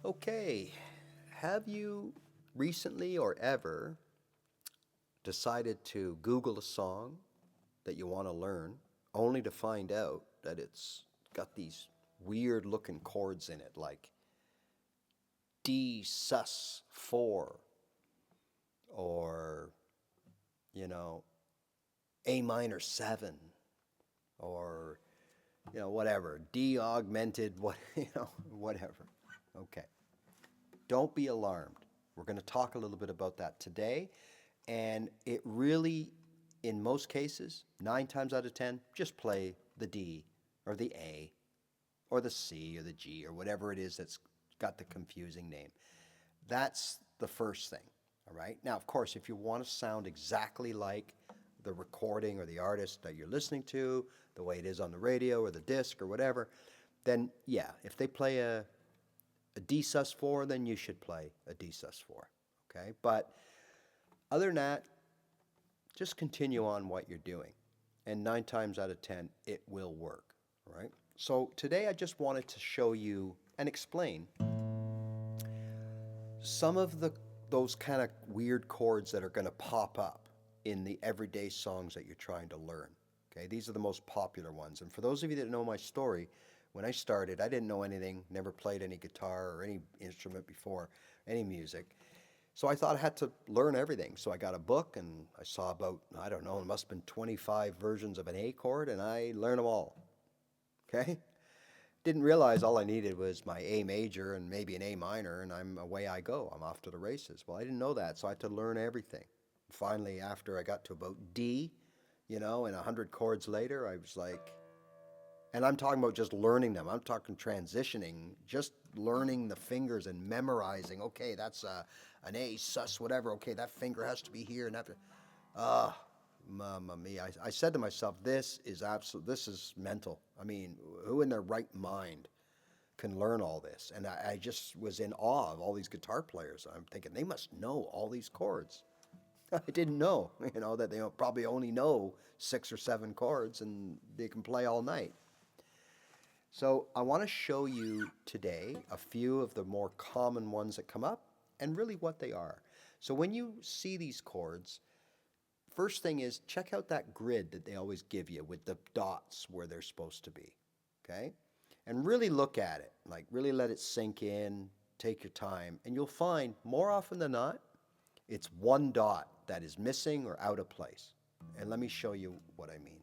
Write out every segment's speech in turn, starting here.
Okay, have you recently or ever decided to Google a song that you want to learn only to find out that it's got these weird looking chords in it like D sus 4 or, you know, A minor 7 or, whatever, D augmented, whatever. Okay. Don't be alarmed. We're going to talk a little bit about that today. And it really, in most cases, 9 times out of 10, just play the D or the A or the C or the G or whatever it is that's got the confusing name. That's the first thing, all right? Now, of course, if you want to sound exactly like the recording or the artist that you're listening to, the way it is on the radio or the disc or whatever, then yeah, if they play a D sus 4, then you should play a D sus 4, okay? But other than that, just continue on what you're doing. And 9 times out of 10, it will work, all right? So today I just wanted to show you and explain some of those kind of weird chords that are going to pop up in the everyday songs that you're trying to learn, okay? These are the most popular ones. And for those of you that know my story, when I started, I didn't know anything, never played any guitar or any instrument before, any music. So I thought I had to learn everything. So I got a book and I saw about, I don't know, it must have been 25 versions of an A chord and I learned them all, okay? Didn't realize all I needed was my A major and maybe an A minor and away I go. I'm off to the races. Well, I didn't know that, so I had to learn everything. Finally, after I got to about D, and 100 chords later, I was like, and I'm talking about just learning them. I'm talking transitioning, just learning the fingers and memorizing. Okay, that's an A sus whatever. Okay, that finger has to be here and after. Mamma mia! I said to myself, this is mental. I mean, who in their right mind can learn all this? And I just was in awe of all these guitar players. I'm thinking they must know all these chords. I didn't know, that they probably only know 6 or 7 chords and they can play all night. So I want to show you today a few of the more common ones that come up and really what they are. So when you see these chords, first thing is check out that grid that they always give you with the dots where they're supposed to be, okay? And really look at it, like really let it sink in, take your time, and you'll find more often than not, it's one dot that is missing or out of place. And let me show you what I mean.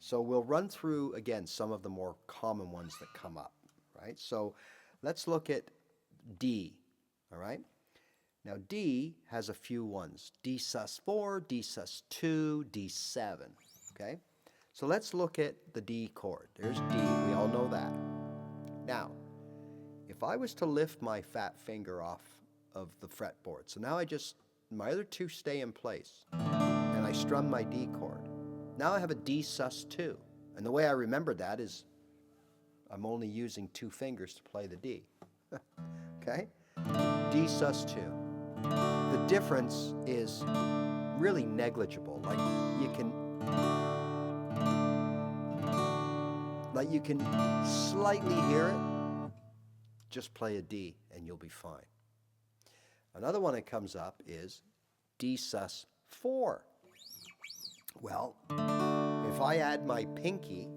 So we'll run through, again, some of the more common ones that come up, right? So let's look at D, all right? Now D has a few ones. D sus 4, D sus 2, D7, okay? So let's look at the D chord. There's D, we all know that. Now, if I was to lift my fat finger off of the fretboard, so now my other 2 stay in place, and I strum my D chord. Now I have a D sus 2. And the way I remember that is I'm only using 2 fingers to play the D. Okay? D sus 2. The difference is really negligible. You can slightly hear it. Just play a D and you'll be fine. Another one that comes up is D sus 4. Well, if I add my pinky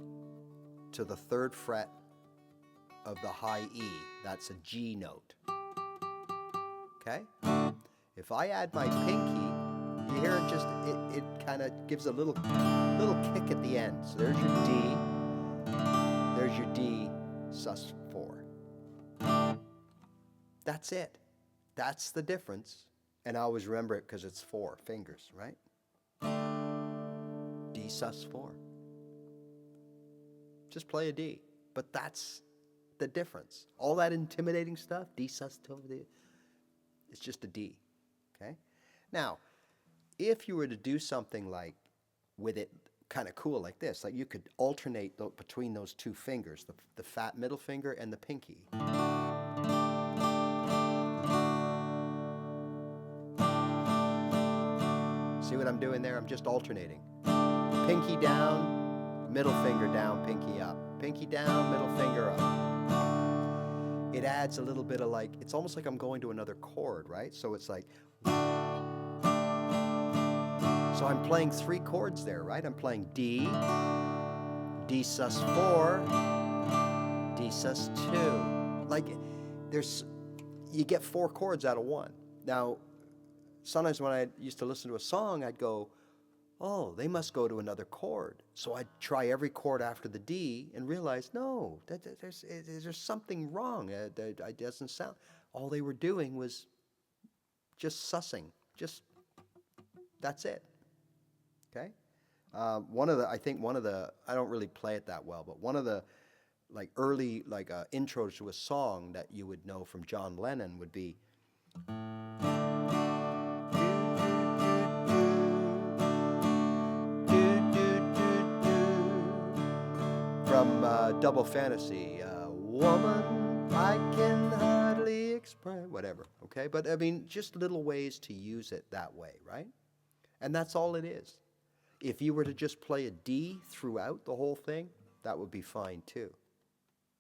to the 3rd fret of the high E, that's a G note. Okay? If I add my pinky, you hear it kind of gives a little kick at the end. So there's your D. There's your D sus 4. That's it. That's the difference. And I always remember it because it's 4 fingers, right? D sus 4. Just play a D. But that's the difference. All that intimidating stuff, D sus 2, it's just a D. Okay? Now, if you were to do something like with it kind of cool like this, like you could alternate between those 2 fingers, the fat middle finger and the pinky. See what I'm doing there? I'm just alternating. Pinky down, middle finger down, pinky up. Pinky down, middle finger up. it adds a little bit of like, it's almost like I'm going to another chord, right? So it's like, so I'm playing 3 chords there, right? I'm playing D, D sus4, D sus2. Like, you get 4 chords out of 1. Now, sometimes when I used to listen to a song, I'd go, oh, they must go to another chord. So I'd try every chord after the D and realize, no, there's something wrong. It doesn't sound. All they were doing was just sussing. That's it. Okay? I don't really play it that well, but one of the like early intros to a song that you would know from John Lennon would be from Double Fantasy, woman, I can hardly express, whatever, okay? But I mean, just little ways to use it that way, right? And that's all it is. If you were to just play a D throughout the whole thing, that would be fine too,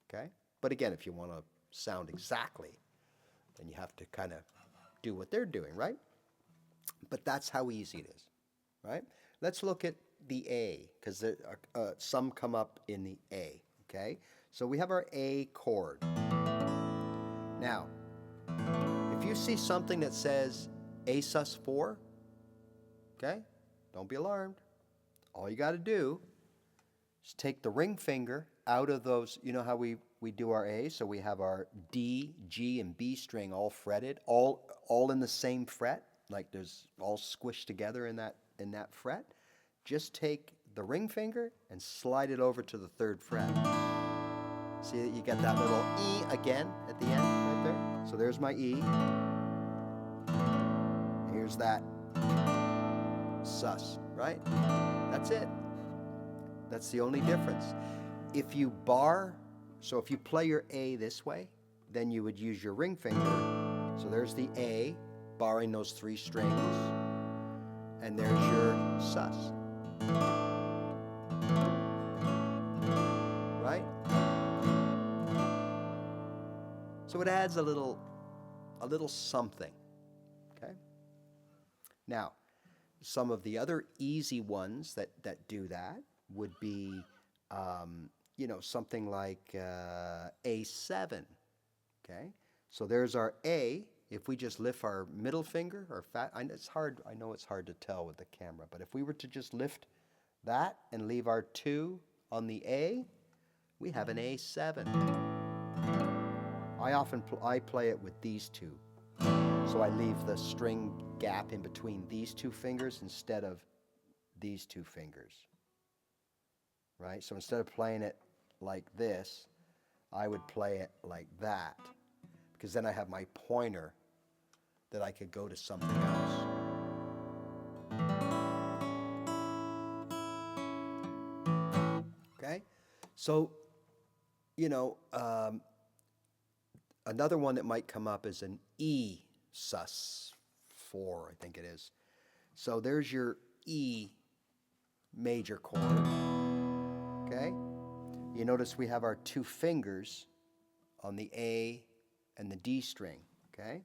okay? But again, if you want to sound exactly, then you have to kind of do what they're doing, right? But that's how easy it is, right? Let's look at the A, because some come up in the A, okay? So we have our A chord. Now, if you see something that says A sus4, okay, don't be alarmed. All you got to do is take the ring finger out of those, you know how we do our A, so we have our D, G, and B string all fretted, all in the same fret, like there's all squished together in that fret. Just take the ring finger and slide it over to the 3rd fret. See that you get that little E again at the end right there? So there's my E. Here's that sus, right? That's it. That's the only difference. If you bar, so if you play your A this way, then you would use your ring finger. So there's the A, barring those 3 strings, and there's your sus. Right? So it adds a little something. Okay? Now, some of the other easy ones that do that would be, something like A7. Okay? So there's our A. If we just lift our middle finger, I know it's hard to tell with the camera, but if we were to just lift that and leave our 2 on the A, we have an A7. I play it with these 2. So I leave the string gap in between these 2 fingers instead of these 2 fingers. Right? So instead of playing it like this, I would play it like that. Because then I have my pointer that I could go to something else. Okay? So, another one that might come up is an E sus4, I think it is. So there's your E major chord. Okay? You notice we have our 2 fingers on the A and the D string. Okay?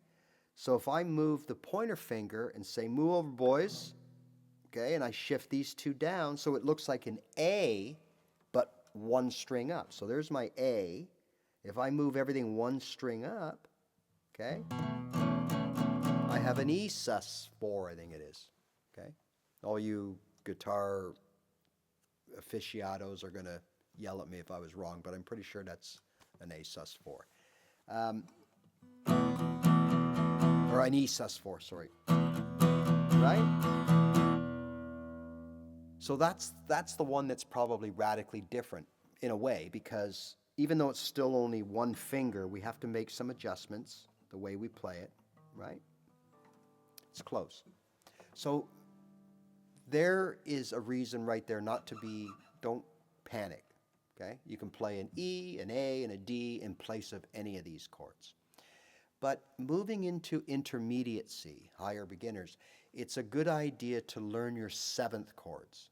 So if I move the pointer finger and say, move over, boys, okay, and I shift these 2 down, so it looks like an A, but 1 string up. So there's my A. If I move everything 1 string up, okay, I have an E sus4, I think it is. Okay? All you guitar aficionados are going to yell at me if I was wrong, but I'm pretty sure that's an A sus4. Or an E sus4, sorry. Right? So that's the one that's probably radically different in a way, because even though it's still only 1 finger, we have to make some adjustments the way we play it, right? It's close. So there is a reason right there don't panic, okay? You can play an E, an A, and a D in place of any of these chords. But moving into intermediate C, higher beginners, it's a good idea to learn your 7th chords,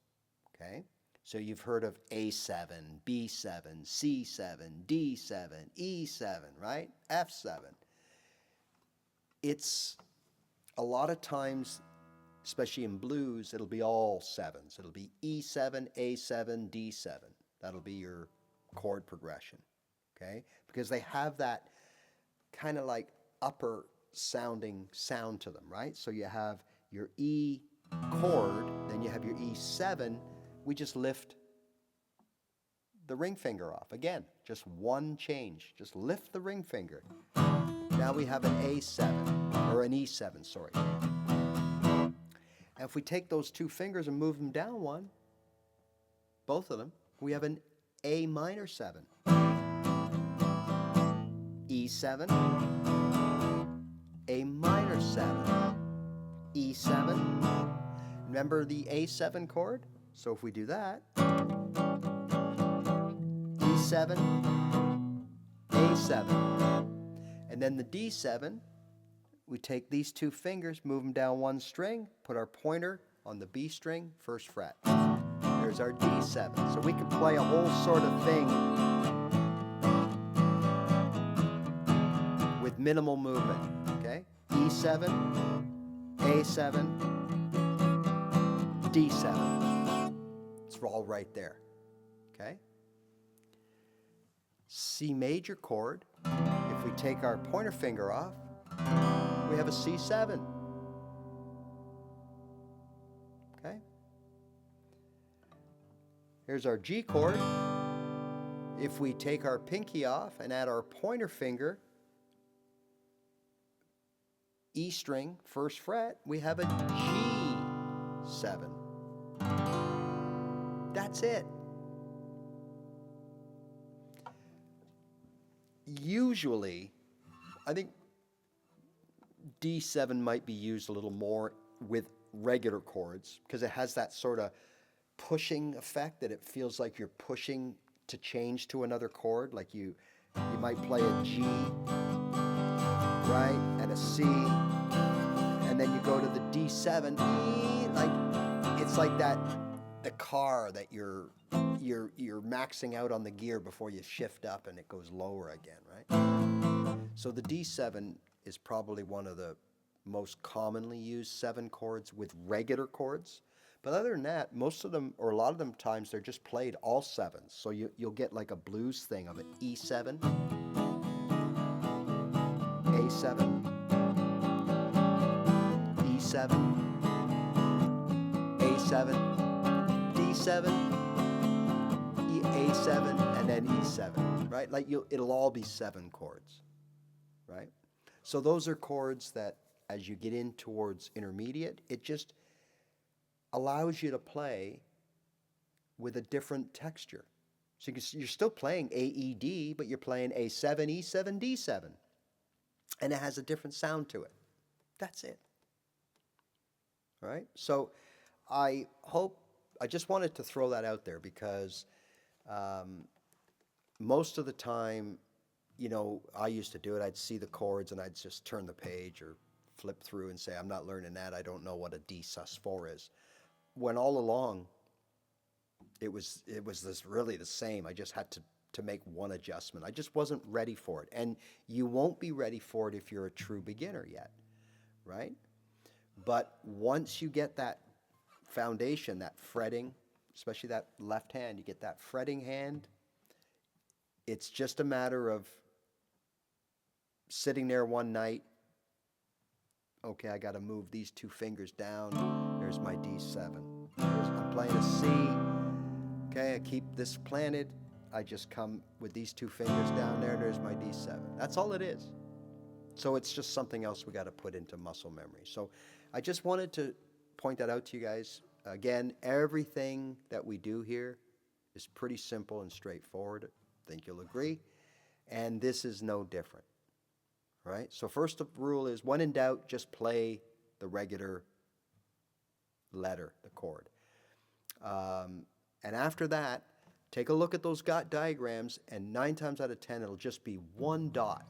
okay? So you've heard of A7, B7, C7, D7, E7, right? F7. It's a lot of times, especially in blues, it'll be all sevens. It'll be E7, A7, D7. That'll be your chord progression, okay? Because they have that kind of like upper sounding sound to them, right? So you have your E chord, then you have your E7. We just lift the ring finger off. Again, just one change. Just lift the ring finger. Now we have an A7, or an E7, sorry. And if we take those two fingers and move them down one, both of them, we have an A minor 7. E7, A minor 7, E7. Remember the A7 chord? So if we do that, E7, A7. And then the D7, we take these two fingers, move them down one string, put our pointer on the B string, first fret. There's our D7. So we could play a whole sort of thing with minimal movement, okay? E7, A7, D7. It's all right there, okay? C major chord, if we take our pointer finger off, we have a C7, okay? Here's our G chord. If we take our pinky off and add our pointer finger, E string, first fret, we have a G7. That's it. Usually, I think D7 might be used a little more with regular chords because it has that sort of pushing effect that it feels like you're pushing to change to another chord. Like you might play a G, right, and a C, and then you go to the D7, E, like it's like that the car that you're maxing out on the gear before you shift up and it goes lower again, right? So the D7 is probably one of the most commonly used 7 chords with regular chords. But other than that, most of them, or a lot of them times, they're just played all 7s. So you'll get like a blues thing of an E7, A7, E7, A7, D7, A7, and then E7, right? Like it'll all be 7 chords, right? So those are chords that as you get in towards intermediate, it just allows you to play with a different texture. So you're still playing A, E, D, but you're playing A7, E7, D7. And it has a different sound to it. That's it. All right? So I just wanted to throw that out there because most of the time, you know, I used to do it. I'd see the chords and I'd just turn the page or flip through and say, I'm not learning that. I don't know what a D sus4 is. When all along, it was this really the same. I just had to make one adjustment. I just wasn't ready for it. And you won't be ready for it if you're a true beginner yet, right? But once you get that foundation, that fretting, especially that left hand, you get that fretting hand, it's just a matter of sitting there one night, okay, I got to move these 2 fingers down. There's my D7. I'm playing a C. Okay, I keep this planted. I just come with these 2 fingers down there. There's my D7. That's all it is. So it's just something else we got to put into muscle memory. So I just wanted to point that out to you guys. Again, everything that we do here is pretty simple and straightforward. I think you'll agree. And this is no different. Right? So first rule is, when in doubt, just play the regular letter, the chord. And after that, take a look at those diagrams, and 9 times out of 10, it'll just be one dot,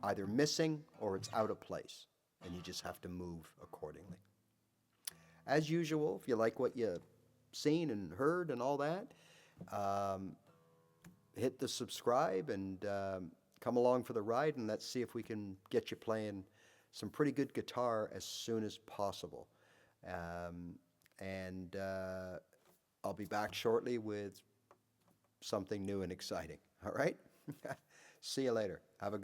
either missing or it's out of place, and you just have to move accordingly. As usual, if you like what you seen and heard and all that, um, hit the subscribe and come along for the ride, and let's see if we can get you playing some pretty good guitar as soon as possible. Um, and I'll be back shortly with something new and exciting. All right? See you later. Have a